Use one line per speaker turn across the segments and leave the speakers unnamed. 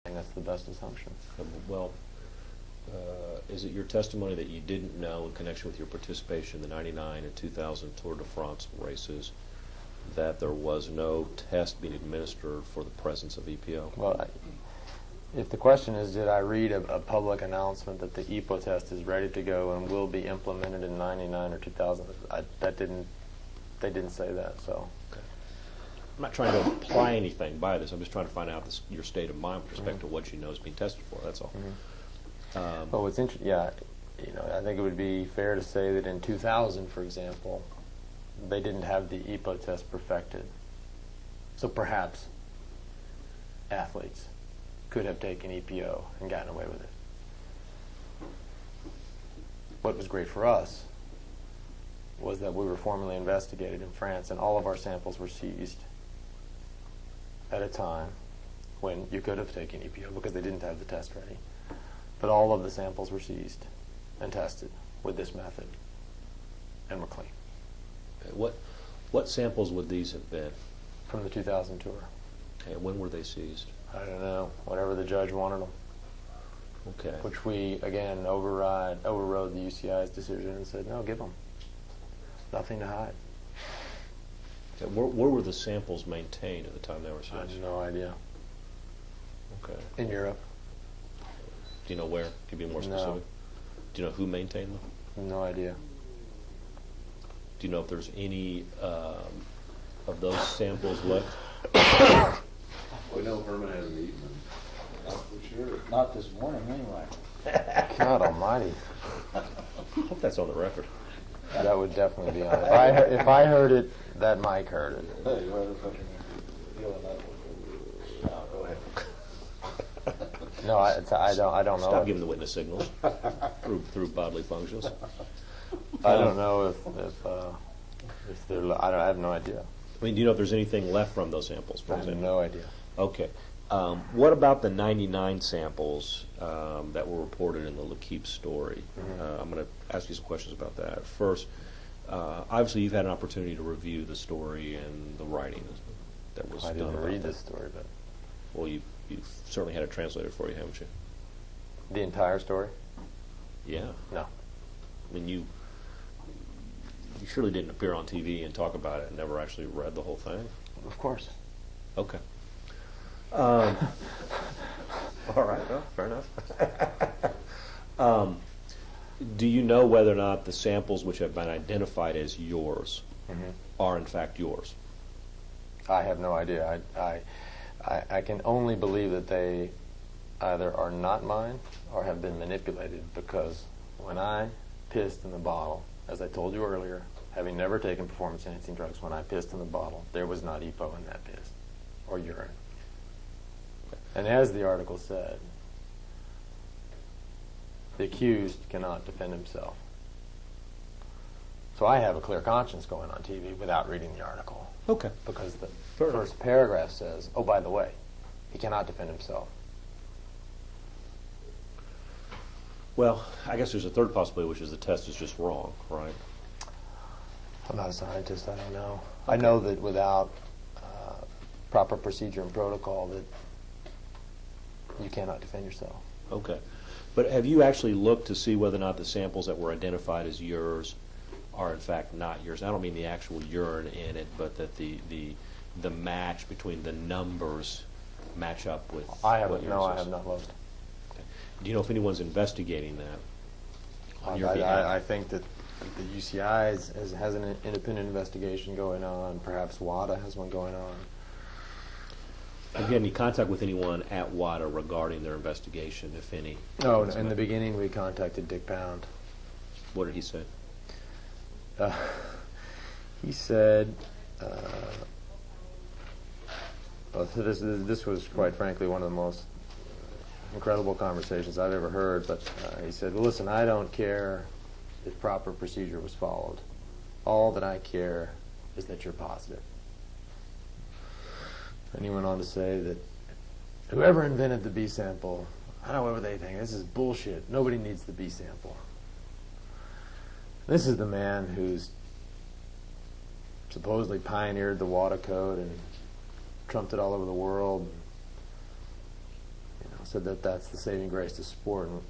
think that's the best assumption.
Well, is it your testimony that you didn't know in connection with your participation in the 99 and 2000 Tour de France races that there was no test being administered for the presence of EPO?
Well, if the question is, did I read a public announcement that the EPO test is ready to go and will be implemented in 99 or 2000, they didn't say that, so.
Okay. I'm not trying to imply anything by this. I'm just trying to find out your state of mind with respect to what you know is being tested for. That's all.
Well, what's interesting, yeah, I think it would be fair to say that in 2000, for example, they didn't have the EPO test perfected. So perhaps athletes could have taken EPO and gotten away with it. What was great for us was that we were formally investigated in France, and all of our samples were seized at a time when you could have taken EPO because they didn't have the test ready. But all of the samples were seized and tested with this method and were clean.
What samples would these have been?
From the 2000 tour.
Okay, when were they seized?
I don't know. Whatever the judge wanted them.
Okay.
Which we, again, overrode the UCI's decision and said, no, give them. Nothing to hide.
Okay. Where were the samples maintained at the time they were seized?
I have no idea.
Okay.
In Europe.
Do you know where? Can you be more specific?
No.
Do you know who maintained them?
No idea.
Do you know if there's any of those samples left?
We know Herman hasn't eaten them.
Not for sure. Not this morning, anyway.
God almighty.
I hope that's on the record.
That would definitely be on it. If I heard it, that Mike heard it.
Hey, you heard feeling that? No, go ahead.
No, I don't know.
Stop giving the witness signals through bodily functions.
I don't know if they're. I have no idea.
I mean, do you know if there's anything left from those samples? For
I have
example?
no idea.
Okay. What about the 99 samples that were reported in the L'Equipe story? I'm going to ask you some questions about that. First, obviously you've had an opportunity to review the story and the writing that was
I
done
didn't
about
read
that.
this story, but
Well, you've certainly had it translated for you, haven't you?
the entire story?
Yeah.
No.
I mean, you surely didn't appear on TV and talk about it and never actually read the whole thing?
Of course.
Okay. All right, well, fair enough. Do you know whether or not the samples which have been identified as yours are in fact yours?
I have no idea. I can only believe that they either are not mine or have been manipulated, because when I pissed in the bottle, as I told you earlier, having never taken performance-enhancing drugs, when I pissed in the bottle, there was not EPO in that piss or urine. And as the article said, the accused cannot defend himself. So I have a clear conscience going on TV without reading the article.
Okay.
Because the
Fair
first
enough.
paragraph says, oh, by the way, he cannot defend himself.
Well, I guess there's a third possibility, which is the test is just wrong, right?
I'm not a scientist, I don't know. I know that without proper procedure and protocol that you cannot defend yourself.
Okay. But have you actually looked to see whether or not the samples that were identified as yours are in fact not yours? I don't mean the actual urine in it, but that the match between the numbers match up with
I
what
haven't.
yours
No, I
is?
have not looked.
Okay. Do you know if anyone's investigating that on your behalf?
I think that the UCI has an independent investigation going on. Perhaps WADA has one going on.
Have you had any contact with anyone at WADA regarding their investigation, if any?
No, in the beginning we contacted Dick Pound.
What did he say?
He said, well, this was quite frankly one of the most incredible conversations I've ever heard, but he said, well, listen, I don't care if proper procedure was followed. All that I care is that you're positive. And he went on to say that whoever invented the B sample, I don't know what they think, this is bullshit. Nobody needs the B sample. This is the man who's supposedly pioneered the WADA code and trumped it all over the world. You know, said that that's the saving grace to sport. And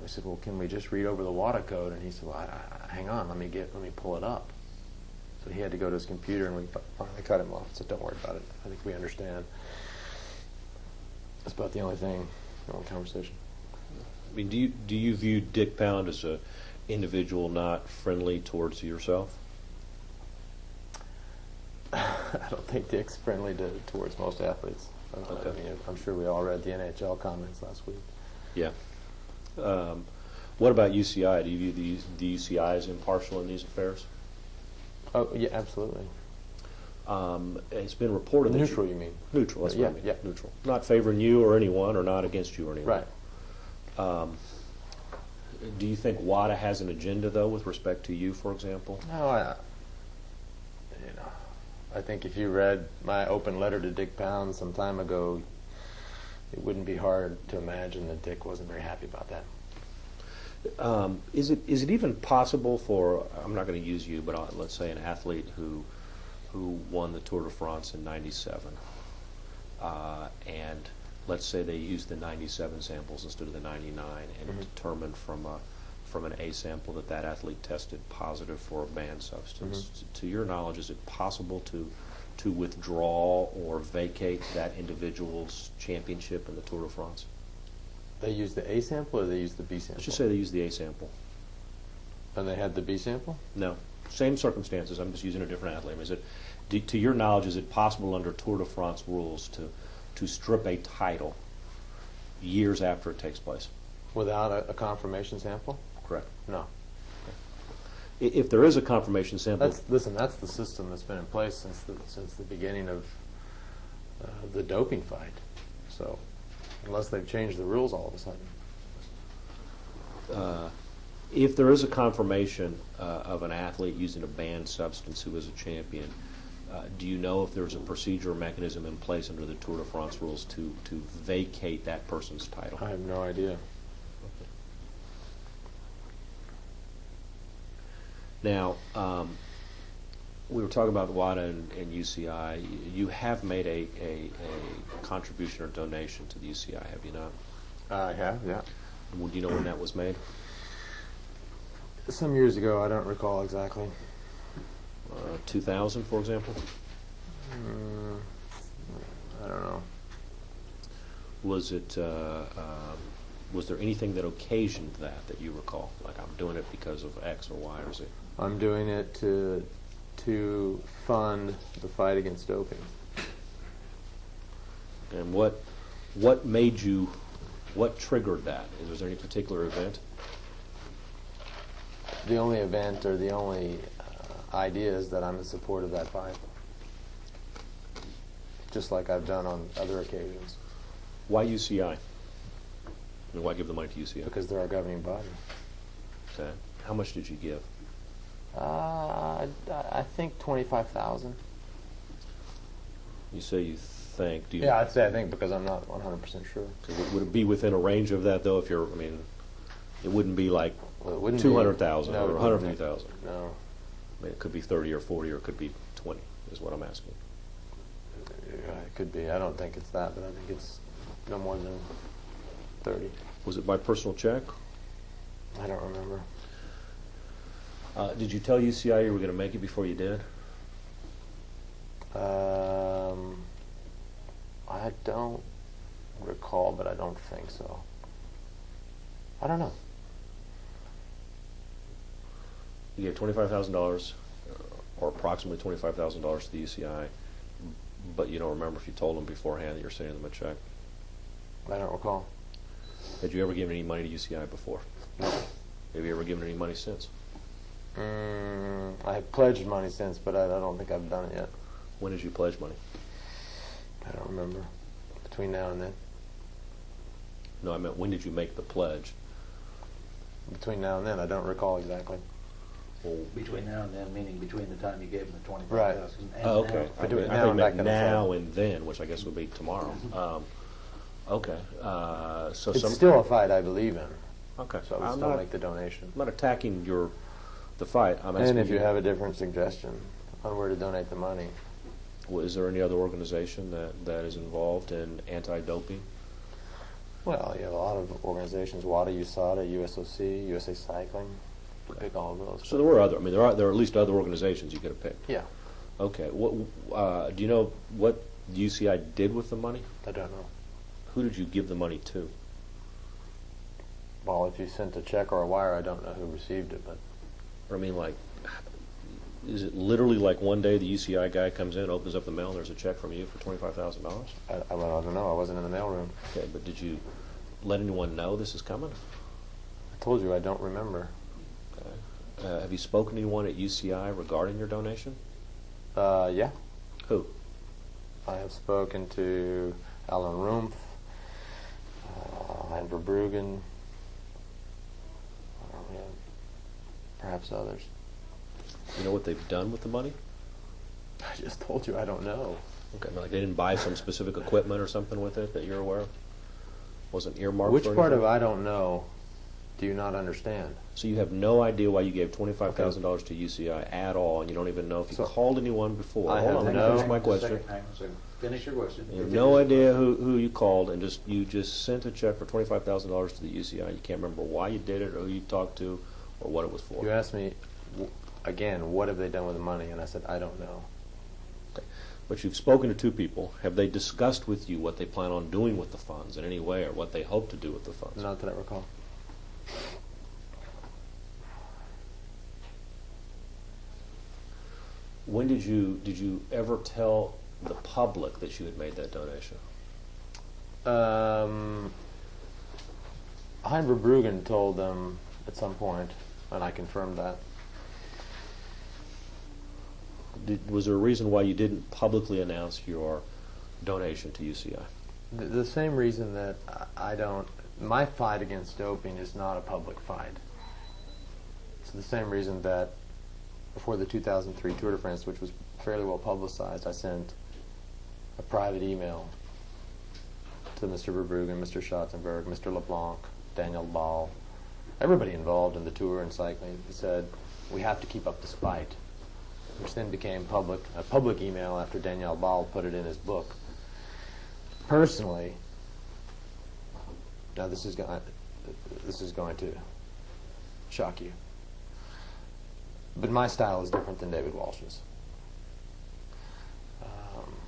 we said, well, can we just read over the WADA code? And he said, well, hang on, let me pull it up. So he had to go to his computer, and we finally cut him off. So don't worry about it. I think we understand. That's about the only thing, the only conversation.
I mean, do you view Dick Pound as a individual not friendly towards yourself?
I don't think Dick's friendly towards most athletes.
Okay.
I mean, I'm sure we all read the NHL comments last week.
Yeah. What about UCI? Do you view the UCI as impartial in these affairs?
Oh, yeah, absolutely.
It's been reported that
Neutral, you mean?
Neutral, that's what I mean.
Yeah.
Neutral. Not favoring you or anyone, or not against you or anyone.
Right.
Do you think WADA has an agenda, though, with respect to you, for example?
No, I think if you read my open letter to Dick Pound some time ago, it wouldn't be hard to imagine that Dick wasn't very happy about that.
Is it even possible for, I'm not going to use you, but let's say an athlete who won the Tour de France in '97, and let's say they used the 97 samples instead of the 99, and determined from an A sample that athlete tested positive for a banned substance. To your knowledge, is it possible to withdraw or vacate that individual's championship in the Tour de France?
They used the A sample or they used the B sample?
Let's just say they used the A sample.
And they had the B sample?
No. Same circumstances. I'm just using a different athlete. I mean, to your knowledge, is it possible under Tour de France rules to strip a title years after it takes place?
Without a confirmation sample?
Correct.
No.
If there is a confirmation sample,
That's the system that's been in place since the beginning of the doping fight. So, unless they've changed the rules all of a sudden.
if there is a confirmation of an athlete using a banned substance who is a champion, do you know if there's a procedure or mechanism in place under the Tour de France rules to vacate that person's title?
I have no idea.
Now, we were talking about WADA and UCI. You have made a contribution or donation to the UCI, have you not?
I have, yeah.
Do you know when that was made?
Some years ago, I don't recall exactly.
2000, for example?
I don't know.
Was it? Was there anything that occasioned that you recall? Like, I'm doing it because of X or Y or Z?
I'm doing it to fund the fight against doping.
And what made you? What triggered that? Was there any particular event?
The only event or the only idea is that I'm in support of that fight, just like I've done on other occasions.
Why UCI? And why give the money to UCI?
Because they're our governing body.
Okay. How much did you give?
I think 25,000.
You say you think. Do you?
Yeah, I'd say I think because I'm not 100% sure.
Would it be within a range of that though? If you're, I mean, it wouldn't be like
Well, it wouldn't
200,000
be,
or
no,
150,000.
No.
I mean, it could be 30 or 40, or it could be 20. Is what I'm asking.
Yeah, it could be. I don't think it's that, but I think it's no more than 30.
Was it by personal check?
I don't remember.
Did you tell UCI you were going to make it before you did?
I don't recall, but I don't think so. I don't know.
You gave $25,000, or approximately $25,000 to the UCI, but you don't remember if you told them beforehand that you're sending them a check.
I don't recall.
Had you ever given any money to UCI before?
No.
Have you ever given any money since?
I have pledged money since, but I don't think I've done it yet.
When did you pledge money?
I don't remember. Between now and then.
No, I meant when did you make the pledge?
Between now and then, I don't recall exactly.
Well,
Between now and then, meaning between the time you gave them the 25,000
Right.
and
oh, okay.
I do it
I
now
thought you
and
meant
back in the
now
fall.
and then, which I guess would be tomorrow. Okay. So
It's still a fight I believe in,
okay.
so I would
I'm
still
not,
make the donation.
I'm not attacking the fight. I'm asking
And if you have a different suggestion on where to donate the money,
well, is there any other organization that is involved in anti-doping?
Well, you have a lot of organizations: WADA, USADA, USOC, USA Cycling. You pick all of those.
So there were other. I mean, there are at least other organizations you could have picked.
Yeah,
Okay. What do you know what UCI did with the money?
I don't know.
Who did you give the money to?
Well, if you sent a check or a wire, I don't know who received it, but
I mean, like, is it literally like one day the UCI guy comes in, opens up the mail, and there's a check from you for $25,000?
well, I don't know. I wasn't in the mailroom.
Okay, but did you let anyone know this is coming?
I told you I don't remember.
Okay. Have you spoken to anyone at UCI regarding your donation?
Yeah,
Who?
I have spoken to Alan Rumpf, Andrew Bruggen, yeah, perhaps others.
You know what they've done with the money?
I just told you I don't know.
Okay, like they didn't buy some specific equipment or something with it that you're aware of? Wasn't earmarked
Which
for
part of
anything?
I don't know do you not understand?
So you have no idea why you gave $25,000 to UCI at all, and you don't even know if you
So
called anyone before.
I
Hold
have
on, let me
no-
finish my question.
Hang on a second. Finish your question.
You have no idea who you called, and you just sent a check for $25,000 to the UCI. You can't remember why you did it, or who you talked to, or what it was for.
You asked me, again, what have they done with the money? And I said, I don't know.
Okay. But you've spoken to two people. Have they discussed with you what they plan on doing with the funds in any way, or what they hope to do with the funds?
Not that I recall.
When did you ever tell the public that you had made that donation?
Heinrich Bruggen told them at some point, and I confirmed that.
Was there a reason why you didn't publicly announce your donation to UCI?
The same reason that I don't. My fight against doping is not a public fight. It's the same reason that before the 2003 Tour de France, which was fairly well publicized, I sent a private email to Mr. Verbruggen, Mr. Schatzenberg, Mr. LeBlanc, Daniel Ball, everybody involved in the tour and cycling. He said, we have to keep up this fight, which then became a public email after Daniel Ball put it in his book. Personally, now this is going to shock you, but my style is different than David Walsh's.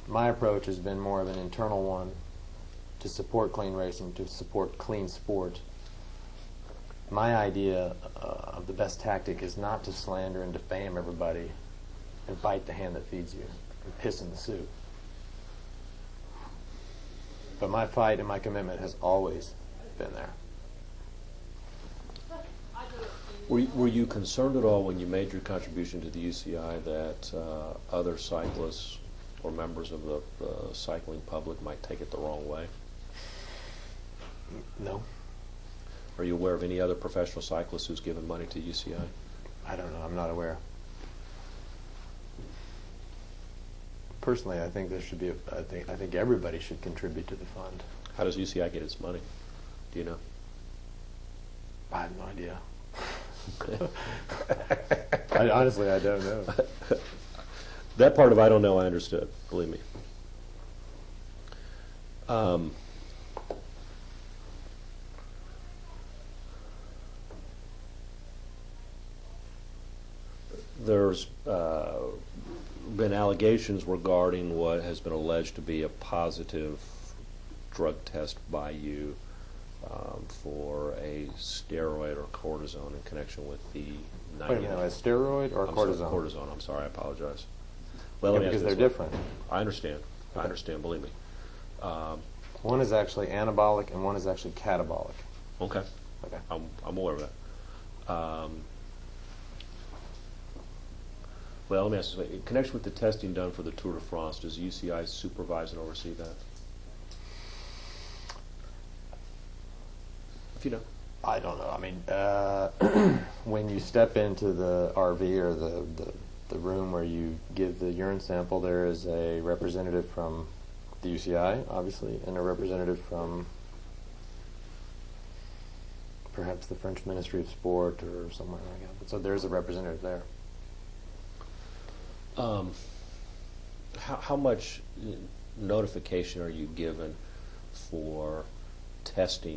My approach has been more of an internal one to support clean racing, to support clean sport. My idea of the best tactic is not to slander and defame everybody and bite the hand that feeds you and piss in the soup. But my fight and my commitment has always been there.
Were you concerned at all when you made your contribution to the UCI that other cyclists or members of the cycling public might take it the wrong way?
No,
Are you aware of any other professional cyclist who's given money to UCI?
I don't know. I'm not aware. Personally, I think there should be. I think everybody should contribute to the fund.
How does UCI get its money? Do you know?
I have no idea. Honestly, I don't know.
That part of I don't know, I understood. Believe me. There's been allegations regarding what has been alleged to be a positive drug test by you for a steroid or cortisone in connection with the
Wait a minute, a steroid or cortisone?
Cortisone. I'm sorry, I apologize.
Yeah,
let me ask
because
you
they're
this way.
different.
I understand. I understand. Believe me.
One is actually anabolic and one is actually catabolic.
Okay.
Okay.
I'm aware of that. Well, let me ask you this way. In connection with the testing done for the Tour de France, does UCI supervise and oversee that? If you know.
I don't know. I mean, when you step into the RV or the room where you give the urine sample, there is a representative from the UCI, obviously, and a representative from perhaps the French Ministry of Sport or somewhere like that. So there's a representative there.
How much notification are you given for testing